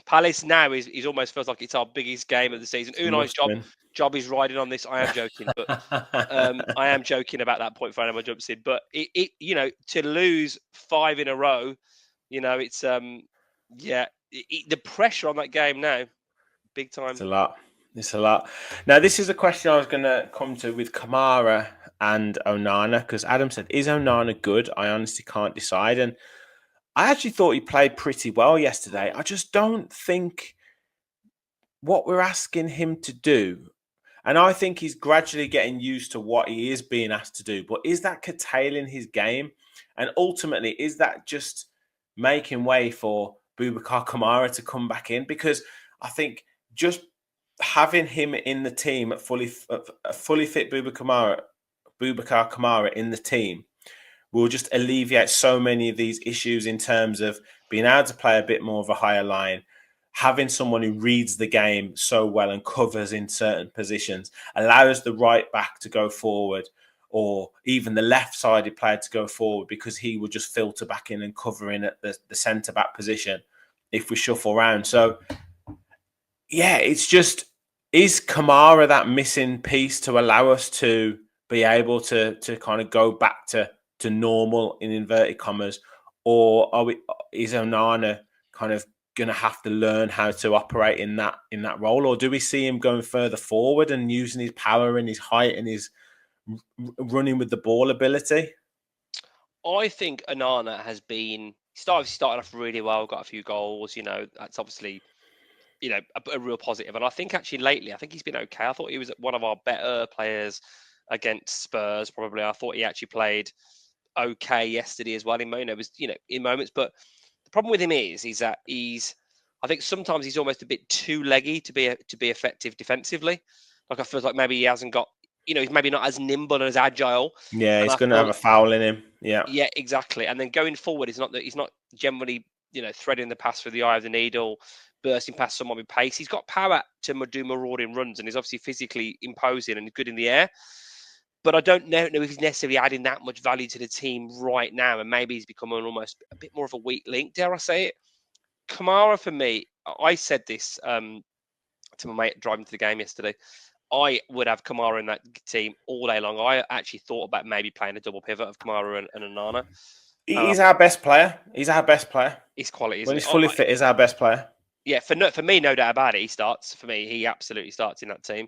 Palace now is almost feels like it's our biggest game of the season. Unai's job is riding on this. I am joking, but I am joking about that point for Animal jumps in. But it to lose 5 in a row, it's the pressure on that game now, big time. It's a lot. It's a lot. Now, this is a question I was going to come to with Kamara and Onana, because Adam said, is Onana good? I honestly can't decide. And I actually thought he played pretty well yesterday. I just don't think what we're asking him to do, and I think he's gradually getting used to what he is being asked to do, but is that curtailing his game? And ultimately, is that just making way for Boubacar Kamara to come back in? Because I think just having him in the team, fully fit Boubacar Kamara in the team, will just alleviate so many of these issues in terms of being able to play a bit more of a higher line, having someone who reads the game so well and covers in certain positions, allows the right back to go forward, or even the left-sided player to go forward, because he will just filter back in and cover in at the centre-back position if we shuffle around. So, yeah, it's just, is Kamara that missing piece to allow us to be able to kind of go back to normal, in inverted commas, or is Onana kind of going to have to learn how to operate in that role, or do we see him going further forward and using his power and his height and his running with the ball ability? I think Onana has been started off really well, got a few goals. That's obviously a real positive. And I think actually lately, I think he's been okay. I thought he was one of our better players against Spurs. Probably, I thought he actually played okay yesterday as well. In moments, but the problem with him is that I think sometimes he's almost a bit too leggy to be effective defensively. Like, I feel like maybe he hasn't got, he's maybe not as nimble and as agile. Yeah, he's going to have a foul in him. Yeah, exactly. And then going forward, he's not generally threading the pass through the eye of the needle, bursting past someone with pace. He's got power to do marauding runs, and he's obviously physically imposing and good in the air. But I don't know if he's necessarily adding that much value to the team right now, and maybe he's become almost a bit more of a weak link, dare I say it. Kamara, for me, I said this to my mate driving to the game yesterday. I would have Kamara in that team all day long. I actually thought about maybe playing a double pivot of Kamara and Onana. He's our best player. He's our best player. He's quality. When he's fully fit, he's our best player. Yeah, for me, no doubt about it. He starts. For me, he absolutely starts in that team.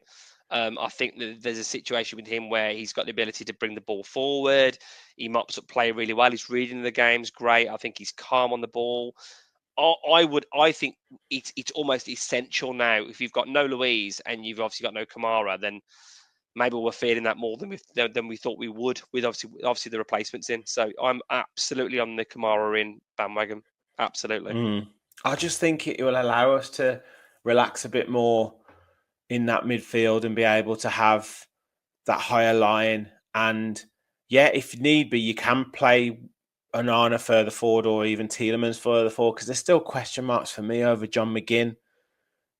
I think that there's a situation with him where he's got the ability to bring the ball forward. He mops up play really well. He's reading the games great. I think he's calm on the ball. I think it's almost essential now. If you've got no Luiz and you've obviously got no Kamara, then maybe we're feeling that more than we thought we would, with obviously the replacements in. So I'm absolutely on the Kamara in bandwagon. Absolutely. I just think it will allow us to relax a bit more in that midfield and be able to have that higher line. And yeah, if need be, you can play Onana further forward, or even Tielemans further forward, because there's still question marks for me over John McGinn.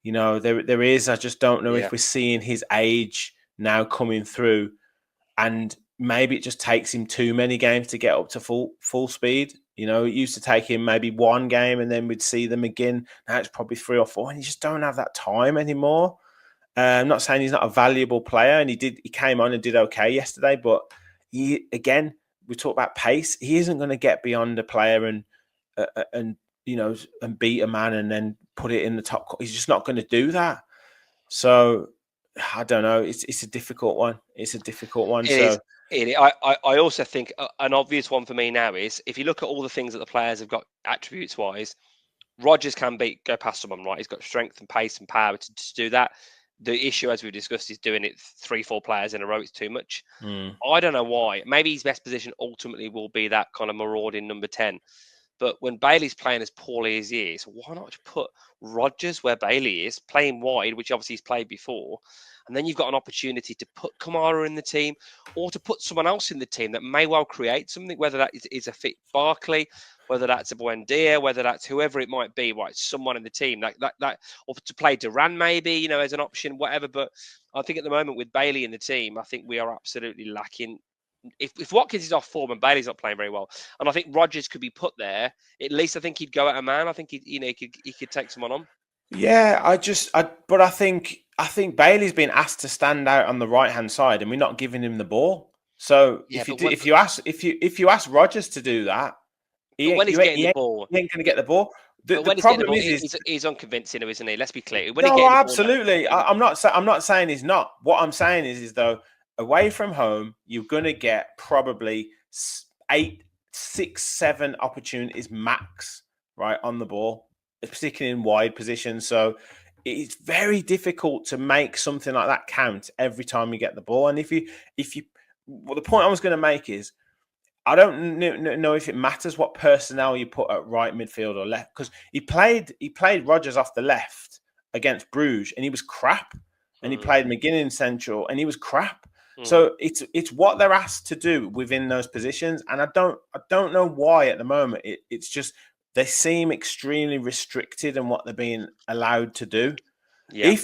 There is. I just don't know if we're seeing his age now coming through, and maybe it just takes him too many games to get up to full speed. It used to take him maybe one game and then we'd see them again. Now it's probably 3 or 4, and you just don't have that time anymore. I'm not saying he's not a valuable player, and he came on and did okay yesterday, but we talk about pace. He isn't going to get beyond a player and beat a man and then put it in the top. He's just not going to do that. So I don't know. It's a difficult one. It's a difficult one. I also think an obvious one for me now is, if you look at all the things that the players have got attributes wise, Rodgers can go past someone, right? He's got strength and pace and power to do that. the issue, as we've discussed, is doing it 3-4 players in a row. It's too much. Mm. I don't know why. Maybe his best position ultimately will be that kind of marauding number 10. But when Bailey's playing as poorly as he is, why not just put Rodgers where Bailey is, playing wide, which obviously he's played before, and then you've got an opportunity to put Kamara in the team or to put someone else in the team that may well create something, whether that is a fit Barkley, whether that's a Buendia, whether that's whoever it might be, right? Someone in the team that or to play Duran maybe, as an option, whatever. But I think at the moment with Bailey in the team, I think we are absolutely lacking. If Watkins is off form and Bailey's not playing very well, and I think Rodgers could be put there, at least I think he'd go at a man. I think he could take someone on. Yeah, but I think Bailey's been asked to stand out on the right hand side, and we're not giving him the ball. So Yeah, if you ask Rodgers to do that, but when he's getting the ball, he ain't going to get the ball. The when he's getting the problem ball, is he's unconvincing, isn't he? Let's be clear. When he's no, getting the ball, absolutely. I'm not saying he's not. What I'm saying is though, away from home, you're going to get probably 8, 6, 7 opportunities max, right, on the ball, particularly in wide positions. So it's very difficult to make something like that count every time you get the ball. And if you, well, the point I was going to make is, I don't know if it matters what personnel you put at right midfield or left, because he played Rodgers off the left against Bruges and he was crap, and he played McGinn in central and he was crap. So it's what they're asked to do within those positions, and I don't know why at the moment. It's just they seem extremely restricted in what they're being allowed to do. Yeah.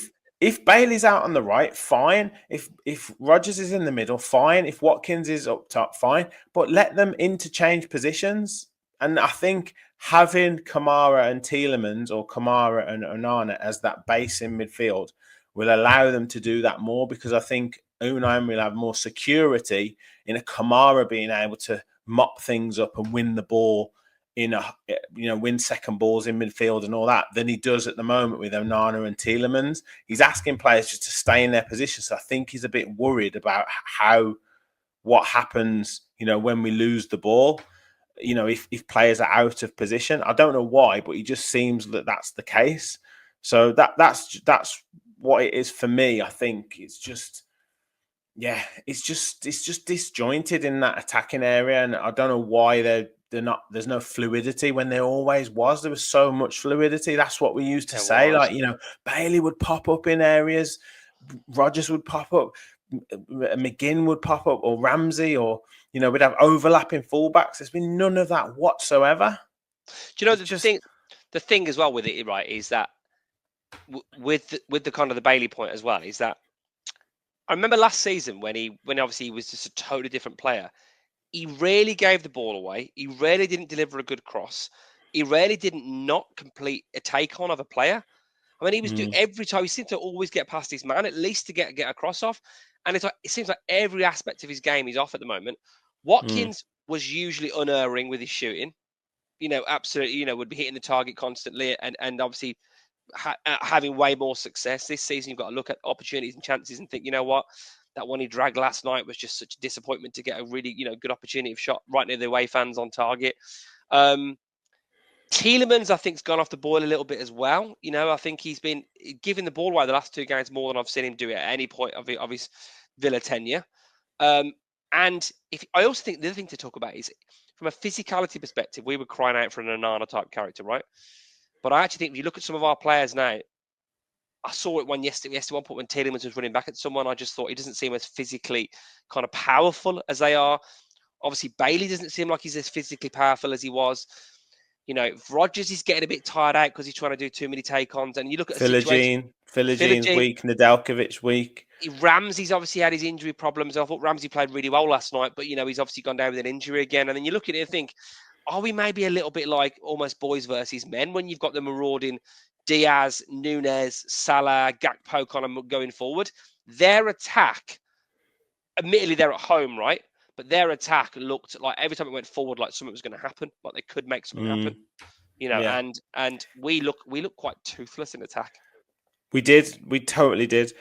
If Bailey's out on the right, fine. If Rodgers is in the middle, fine. If Watkins is up top, fine. But let them interchange positions. And I think having Kamara and Tielemans or Kamara and Onana as that base in midfield will allow them to do that more, because I think Unai will have more security in a Kamara being able to mop things up and win the ball win second balls in midfield and all that than he does at the moment with Onana and Tielemans. He's asking players just to stay in their position. So I think he's a bit worried about what happens, when we lose the ball, if players are out of position. I don't know why, but he just seems that that's the case. So that's what it is for me. I think it's just disjointed in that attacking area, and I don't know why they're not. There's no fluidity when there always was. There was so much fluidity. That's what we used to say. Like, Bailey would pop up in areas, Rodgers would pop up, McGinn would pop up, or Ramsey, or we'd have overlapping fullbacks. There's been none of that whatsoever. Do you know the thing as well with it, right, is that with the kind of the Bailey point as well, is that I remember last season when obviously he was just a totally different player. He rarely gave the ball away. He rarely didn't deliver a good cross. He rarely didn't not complete a take on of a player. I mean, he was doing every time. He seemed to always get past his man, at least to get a cross off. And it seems like every aspect of his game is off at the moment. Watkins was usually unerring with his shooting. Absolutely. Would be hitting the target constantly, and obviously having way more success this season. You've got to look at opportunities and chances and think, you know what? That one he dragged last night was just such a disappointment to get a really, good opportunity of shot right near the away fans on target. Tielemans, I think, has gone off the boil a little bit as well. I think he's been giving the ball away the last 2 games more than I've seen him do it at any point of his Villa tenure. And I also think the other thing to talk about is from a physicality perspective, we were crying out for an Onana type character, right? But I actually think if you look at some of our players now, I saw it yesterday one point when Tielemans was running back at someone. I just thought he doesn't seem as physically kind of powerful as they are. Obviously, Bailey doesn't seem like he's as physically powerful as he was. If Rodgers is getting a bit tired out because he's trying to do too many take-ons, and you look at a situation. Philogene's weak, Nedeljkovic weak. Ramsey's obviously had his injury problems. I thought Ramsey played really well last night, but he's obviously gone down with an injury again. And then you look at it and think, are we maybe a little bit like almost boys versus men when you've got the marauding Diaz, Nunez, Salah, Gakpo kind of going forward? Their attack, admittedly they're at home, right? But their attack looked like every time it went forward, like something was going to happen, like they could make something happen. And we look quite toothless in attack. We did. We totally did.